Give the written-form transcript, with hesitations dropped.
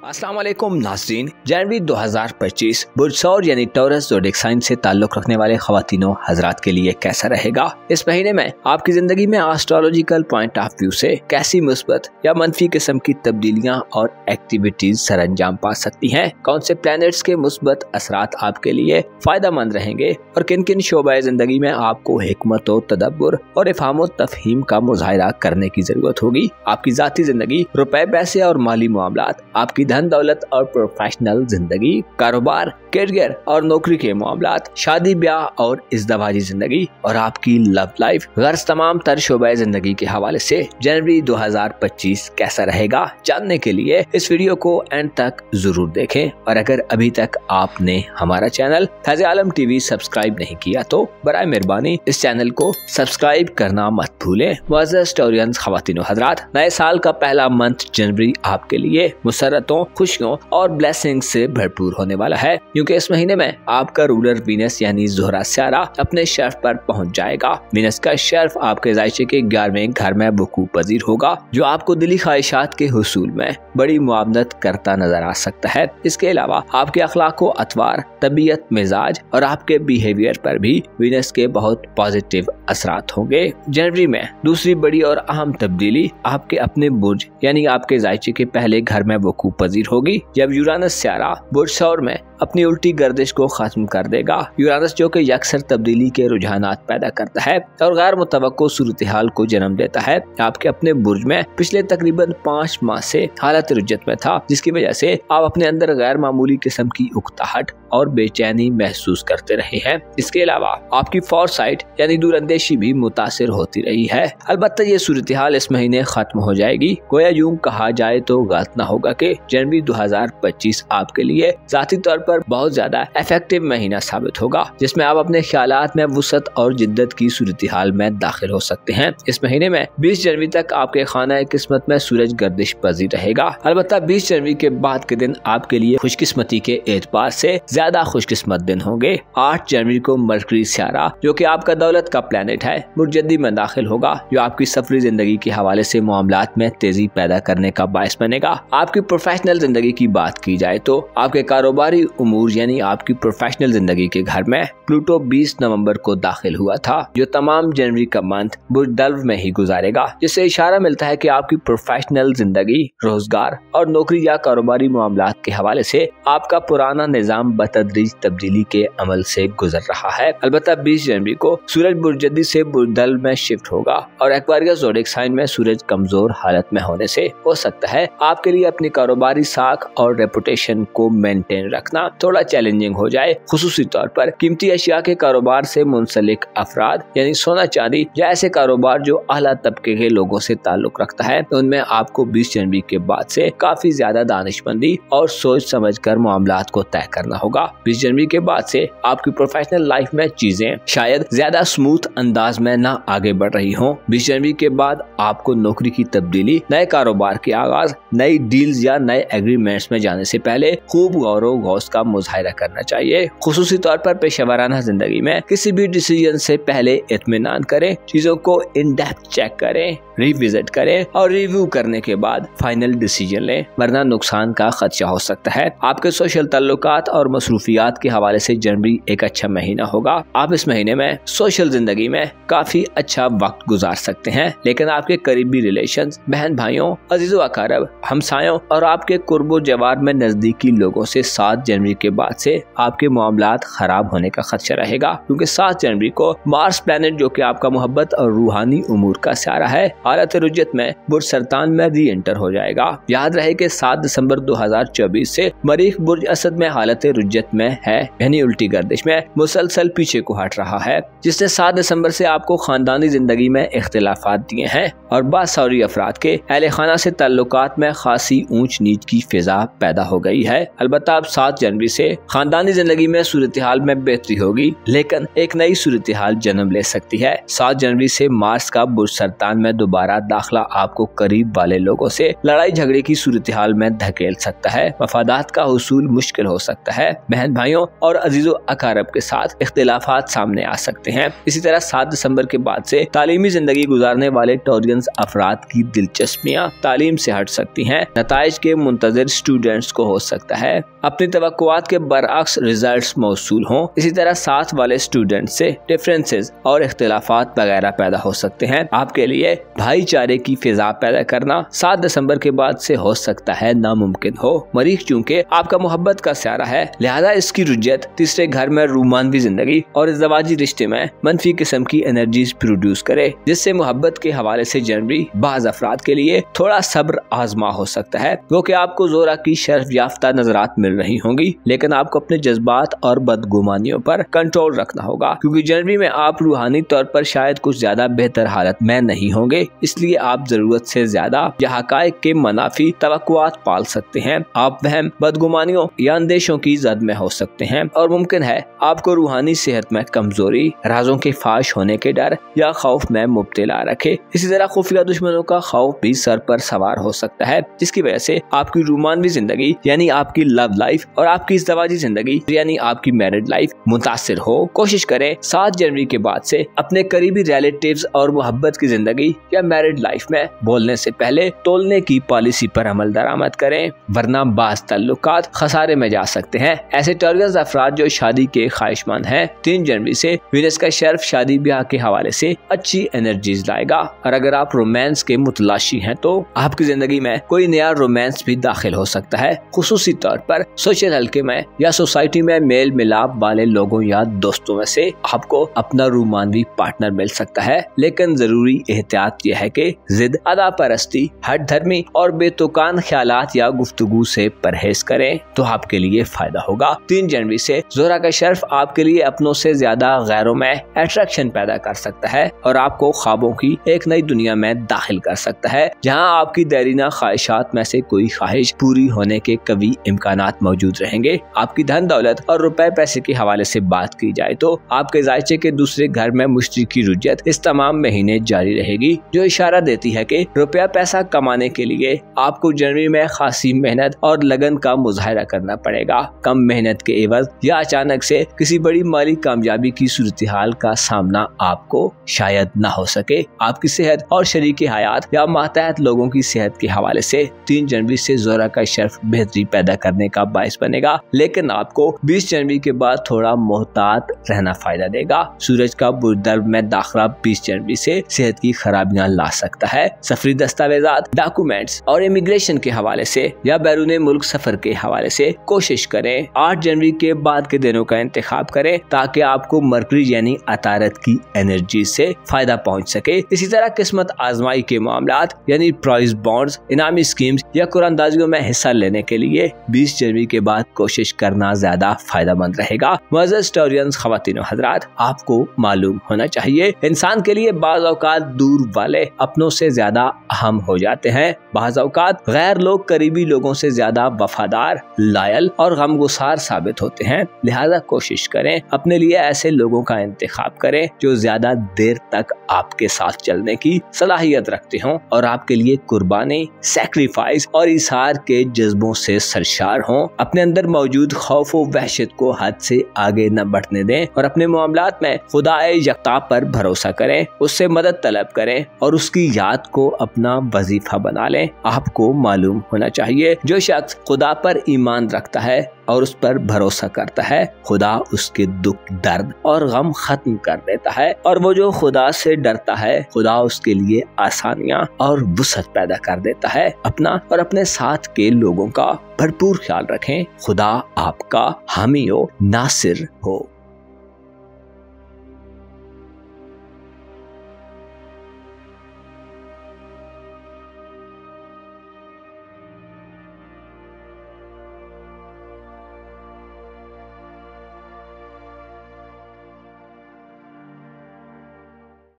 अस्सलाम वालेकुम नाज़रीन। जनवरी 2025 बुर्ज सौर यानी टॉरस ज़ोडिएक साइन से ताल्लुक़ रखने वाले ख़वातीनो हज़रात के लिए कैसा रहेगा? इस महीने में आपकी ज़िंदगी में एस्ट्रोलॉजिकल पॉइंट ऑफ व्यू से कैसी मुस्बत या मनफी किस्म की तब्दीलियाँ और एक्टिविटीज सरअंजाम पा सकती हैं? कौन से प्लैनेट्स के मुस्बत असरात आपके लिए फ़ायदेमंद रहेंगे और किन किन शोबाए ज़िंदगी में आपको हिकमत व तदब्बुर और इफ़हाम व तफ़हीम का मुज़ाहिरा करने की ज़रूरत होगी? आपकी ज़ाती ज़िंदगी, रुपए पैसे और माली मामलात, आपकी धन दौलत और प्रोफेशनल जिंदगी, कारोबार, करियर और नौकरी के मामलात, शादी ब्याह और इज़्दवाजी जिंदगी और आपकी लव लाइफ, गर्ज तमाम तर शोबे जिंदगी के हवाले से जनवरी 2025 कैसा रहेगा? जानने के लिए इस वीडियो को एंड तक जरूर देखें और अगर अभी तक आपने हमारा चैनल ताज़े आलम टीवी सब्सक्राइब नहीं किया तो बराए मेहरबानी इस चैनल को सब्सक्राइब करना मत भूलें। मुअज़्ज़ज़ स्टोरियंस ख़वातीनो हज़रात, नए साल का पहला मंथ जनवरी आपके लिए मुसर्रतों, खुशियों और ब्लेसिंग से भरपूर होने वाला है, क्योंकि इस महीने में आपका रूलर वीनस यानी ज़ोहरा सियारा अपने शर्फ पर पहुंच जाएगा। वीनस का शर्फ आपके ज़ायचे के 11वें घर में वकूअ पज़ीर होगा, जो आपको दिली ख्वाहिशात के हुसूल में बड़ी मुआवनत करता नजर आ सकता है। इसके अलावा आपके अखलाक व अतवार, तबीयत, मिजाज और आपके बिहेवियर पर भी वीनस के बहुत पॉजिटिव असरात होंगे। जनवरी में दूसरी बड़ी और अहम तब्दीली आपके अपने बुर्ज यानी आपके ज़ायचे के पहले घर में वकूअ पज़ीर होगी, जब यूरानस सियारा बुर्ज सौर में अपनी उल्टी गर्दिश को खत्म कर देगा। यूरानस जो कि यकसर तब्दीली के रुझानात पैदा करता है और गैर मुतवक्को सूरत हाल को जन्म देता है, आपके अपने बुर्ज में पिछले तकरीबन 5 माह से हालत रुज्जत में था, जिसकी वजह से आप अपने अंदर गैर मामूली किस्म की उकताहट और बेचैनी महसूस करते रहे हैं। इसके अलावा आपकी फोरसाइट यानी दूरअंदेशी भी मुतासिर होती रही है। अलबत्ता ये सूरत हाल इस महीने खत्म हो जाएगी। गोया यूं कहा जाए तो गलत न होगा कि जनवरी 2025 आपके लिए जाती तौर पर बहुत ज्यादा इफेक्टिव महीना साबित होगा, जिसमें आप अपने ख्यालात में वुसअत और जिद्दत की सूरत हाल में दाखिल हो सकते हैं। इस महीने में 20 जनवरी तक आपके खाना किस्मत में सूरज गर्दिश पज़ीर रहेगा। अलबत्ता 20 जनवरी के बाद के दिन आपके लिए खुशकिस्मती के एतबार से ज्यादा खुशकिस्मत दिन होंगे। 8 जनवरी को मरकरी सियारा, जो कि आपका दौलत का प्लेनेट है, मुर्जदी में दाखिल होगा, जो आपकी सफरी जिंदगी के हवाले से मामलात में तेजी पैदा करने का बायस बनेगा। आपकी प्रोफेशनल जिंदगी की बात की जाए तो आपके कारोबारी उमूर यानी आपकी प्रोफेशनल जिंदगी के घर में प्लूटो 20 नवंबर को दाखिल हुआ था, जो तमाम जनवरी का मंथ बुर्ज दल्व में ही गुजारेगा, जिससे इशारा मिलता है कि आपकी प्रोफेशनल जिंदगी, रोजगार और नौकरी या कारोबारी मामलात के हवाले से आपका पुराना निजाम बतदरीज तब्दीली के अमल से गुजर रहा है। अलबत्ता 20 जनवरी को सूरज बुर्जदी से बुर्ज दल्व में शिफ्ट होगा और एक्वारियस ज़ोडिएक साइन में सूरज कमजोर हालत में होने से हो सकता है आपके लिए अपनी कारोबारी साख और रेपुटेशन को मेंटेन रखना थोड़ा चैलेंजिंग हो जाए। खुसूसी तौर पर कीमती अशिया के कारोबार से मुंसलिक अफराद यानी सोना चांदी या ऐसे कारोबार जो आला तबके के लोगों से ताल्लुक रखता है, उनमें आपको 20 जनवरी के बाद से काफी ज्यादा दानिशमंदी और सोच समझकर मामलात को तय करना होगा। 20 जनवरी के बाद से आपकी प्रोफेशनल लाइफ में चीजें शायद ज्यादा स्मूथ अंदाज में ना आगे बढ़ रही हों। 20 जनवरी के बाद आपको नौकरी की तब्दीली, नए कारोबार के आगाज, नई डील्स या नए एग्रीमेंट्स में जाने से पहले खूब गौर व गौस का मुजाहिरा करना चाहिए। खुसूसी तौर पर पेशेवराना जिंदगी में किसी भी डिसीजन से पहले इत्मीनान करें, चीजों को इन डेप्थ चेक करें, रिविजिट करें और रिव्यू करने के बाद फाइनल डिसीजन लें, वरना नुकसान का खदशा हो सकता है। आपके सोशल ताल्लुकात और मसरूफियात के हवाले से जनवरी एक अच्छा महीना होगा। आप इस महीने में सोशल जिंदगी में काफी अच्छा वक्त गुजार सकते हैं, लेकिन आपके करीबी रिलेशंस, बहन भाइयों, अजीजो अकारब, हमसायों और आपके कुर्बो जवार में नजदीकी लोगों से 7 जनवरी के बाद से आपके मामलात खराब होने का खदशा रहेगा, क्योंकि 7 जनवरी को मार्स प्लैनेट, जो कि आपका मोहब्बत और रूहानी उमूर का सियारा है, हालत रुज्जत में बुर्ज सरतान में री एंटर हो जाएगा। याद रहे कि 7 दिसंबर 2024 से मरीख बुर्ज असद में हालत रुज्जत में है, यानी उल्टी गर्दिश में मुसलसल पीछे को हट रहा है, जिसने 7 दिसंबर से आपको खानदानी जिंदगी में इख्तिलाफात दिए हैं और बासौरी अफराद के अहले खाना से ताल्लुकात में खासी ऊंच नीच की फिजा पैदा हो गई है। अलबत्ता अब 7 जनवरी से खानदानी जिंदगी में सूरत हाल में बेहतरी होगी, लेकिन एक नई सूरत हाल जन्म ले सकती है। 7 जनवरी से मार्स का बुर्ज सरतान में दोबारा दाखिला आपको करीब वाले लोगों से लड़ाई झगड़े की सूरत हाल में धकेल सकता है। मफादात का हुसूल मुश्किल हो सकता है। बहन भाइयों और अजीजों अकारब के साथ इख्तिलाफात सामने आ सकते हैं। इसी तरह 7 दिसंबर के बाद से तालीमी जिंदगी गुजारने वाले टॉरियंस अफराद की दिलचस्पियां तालीम से हट सकती हैं। नताइज के मुंतजर स्टूडेंट्स को हो सकता है अपनी तवक्कुआत के बरअक्स रिजल्ट्स मौसूल हों। इसी तरह साथ वाले स्टूडेंट्स से डिफरेंसेस और इख्तिलाफात वगैरह पैदा हो सकते हैं। आपके लिए भाईचारे की फिजा पैदा करना 7 दिसंबर के बाद से हो सकता है नामुमकिन हो। मरीख चूँकि आपका मोहब्बत का स्यारा है, लिहाजा इसकी रुजत तीसरे घर में रूमानवी जिंदगी और इज़्दिवाजी रिश्ते में मनफी किस्म की एनर्जीज प्रोड्यूस करे, जिससे मोहब्बत के हवाले से जनवरी बाज़ अफराद के लिए थोड़ा सब्र आजमा हो सकता है। क्योंकि आपको जोरा की शर्फ याफ्ता नजरात मिल रही होंगी, लेकिन आपको अपने जज्बात और बदगुमानियों पर कंट्रोल रखना होगा, क्योंकि जनवरी में आप रूहानी तौर पर शायद कुछ ज्यादा बेहतर हालत में नहीं होंगे। इसलिए आप जरूरत से ज्यादा या हकायक के मनाफी तवक्कुआत पाल सकते हैं। आप वहम, बदगुमानियों या अंदेशों की जद में हो सकते हैं और मुमकिन है आपको रूहानी सेहत में कमजोरी, राजों के फाश होने के डर या खौफ में मुब्तला रखे। इसी तरह खुफिया दुश्मनों का खौफ भी सर पर सवार हो सकता है, जिसकी वजह से आपकी रूमानवी जिंदगी यानी आपकी लव लाइफ और आपकी इज़्दिवाजी जिंदगी यानी आपकी मैरिड लाइफ मुतासिर हो। कोशिश करें 7 जनवरी के बाद से अपने करीबी रिलेटिव्स और मोहब्बत की जिंदगी या मैरिड लाइफ में बोलने से पहले तोलने की पॉलिसी पर अमल दरामद करें, वरना बाज़ ताल्लुकात खसारे में जा सकते हैं। ऐसे टॉरियंस अफराद जो शादी के ख्वाहिशमंद हैं, 3 जनवरी से वीनस का शर्फ शादी ब्याह के हवाले से अच्छी एनर्जीज लाएगा। और अगर आप रोमांस के मुतलाशी हैं तो आपकी जिंदगी में कोई नया रोमांस भी दाखिल हो सकता है, खुसूसी तौर पर सोशल हल्के में या सोसाइटी में मेल मिलाप वाले लोगों या दोस्तों में से आपको अपना रूमानवी पार्टनर मिल सकता है। लेकिन जरूरी एहतियात यह है कि जिद, अदा परस्ती, हट धर्मी और बेतुकान ख्यालात या गुफ्तगू से परहेज करें तो आपके लिए फायदा होगा। 3 जनवरी से जोरा का शर्फ आपके लिए अपनों से ज्यादा गैरों में अट्रैक्शन पैदा कर सकता है और आपको ख्वाबों की एक नई दुनिया में दाखिल कर सकता है, जहां आपकी देरीना ख्वाहिशात में से कोई ख्वाहिश पूरी होने के कभी इम्कानात मौजूद रहेंगे। आपकी धन दौलत और रुपए पैसे के हवाले से बात की जाए तो आपके जायचे के दूसरे घर में मुश्तरी की रुजत इस तमाम महीने जारी रहेगी, जो इशारा देती है कि रुपया पैसा कमाने के लिए आपको जनवरी में खासी मेहनत और लगन का मुजाहरा करना पड़ेगा। कम मेहनत के एवज या अचानक से किसी बड़ी माली कामयाबी की सूरत हाल का सामना आपको शायद न हो सके। आपकी सेहत और शरीकी हयात या मातहत लोगों की सेहत के हवाले से 3 जनवरी से जोरा का शर्फ बेहतरी पैदा करने का बाइस बनेगा, लेकिन आपको 20 जनवरी के बाद थोड़ा मोहतात रहना फायदा देगा। सूरज का बुर्दर्ब में दाखिला 20 जनवरी से सेहत की खराबियां ला सकता है। सफरी दस्तावेजात, डॉक्यूमेंट्स और इमिग्रेशन के हवाले से या बैरून मुल्क सफर के हवाले से कोशिश करें 8 जनवरी के बाद के दिनों का इंतखाब करें, ताकि आपको मरकरी यानी अतारत की एनर्जी से फायदा पहुंच सके। इसी तरह किस्मत आजमाई के मामलात यानी प्राइज बॉन्ड्स, इनामी स्कीम्स या कुरानदाजियों में हिस्सा लेने के लिए 20 जनवरी के बाद कोशिश करना ज्यादा फायदेमंद रहेगा। मुअज़्ज़ज़ टॉरियंस ख़वातीन व हज़रात, आपको मालूम होना चाहिए इंसान के लिए बाज़ औक़ात दूर वाले अपनों से ज्यादा अहम हो जाते हैं। बाज़ औक़ात गैर लोग करीबी लोगों से ज्यादा वफादार, लायल और गमगुसार साबित होते हैं। लिहाजा कोशिश करें अपने लिए ऐसे लोगों का इंतखाब करें जो ज्यादा देर तक आपके साथ चलने की सलाहियत रखते हों और आपके लिए कुर्बानी, सैक्रिफाइस और इसार के जज्बों से सरशार हों। अपने अंदर मौजूद खौफ व वहशत को हद से आगे न बढ़ने दें और अपने मामलात में खुदाए यकता पर भरोसा करें, उससे मदद तलब करें और उसकी याद को अपना वजीफा बना लें। आपको मालूम होना चाहिए जो शख्स खुदा पर ईमान रखता है और उस पर भरोसा करता है, खुदा उसके दुख, दर्द और गम खत्म कर देता है, और वो जो खुदा से डरता है खुदा उसके लिए आसानियां और वुसअत पैदा कर देता है। अपना और अपने साथ के लोगों का भरपूर ख्याल रखें। खुदा आपका हामी हो, नासिर हो।